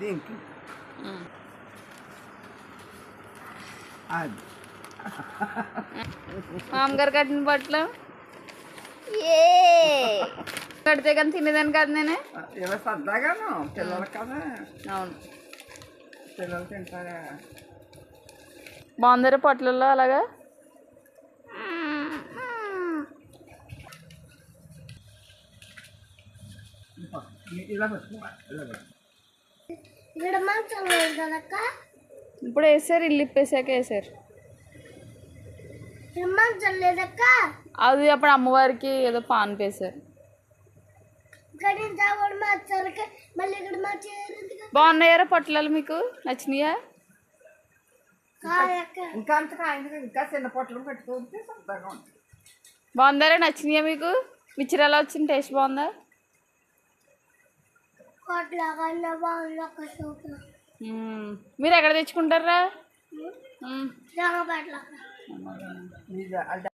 దీనికి అది మామగారు కట్టిన బట్టలు ఏ కడితే కానీ తినేదాన్ని కాదు నేనే. ఇలా సరదాగాను పిల్లలు కదా. అవును, పిల్లలు తింటారా. బాగుందరా పొట్లలో అలాగా. ఇలా పెట్టుకోవాలి. ఇప్పుడు వేసారు, ఇల్లు ఇప్పేసాక వేసారు. అది అప్పుడు అమ్మవారికి ఏదో పాన్ వేసారు. బాగున్నాయారా పొట్లాలు, మీకు నచ్చినాయా? ఇంకా అంతగా ఇంకా చిన్న పొట్టలు పెట్టుకుంటే సరదాగా ఉంటుంది. బాగుందారా, నచ్చినాయా మీకు? మిక్చర్ ఎలా వచ్చింది, టేస్ట్ బాగుందా? మీరు ఎక్కడ తెచ్చుకుంటారా? వాళ్ళ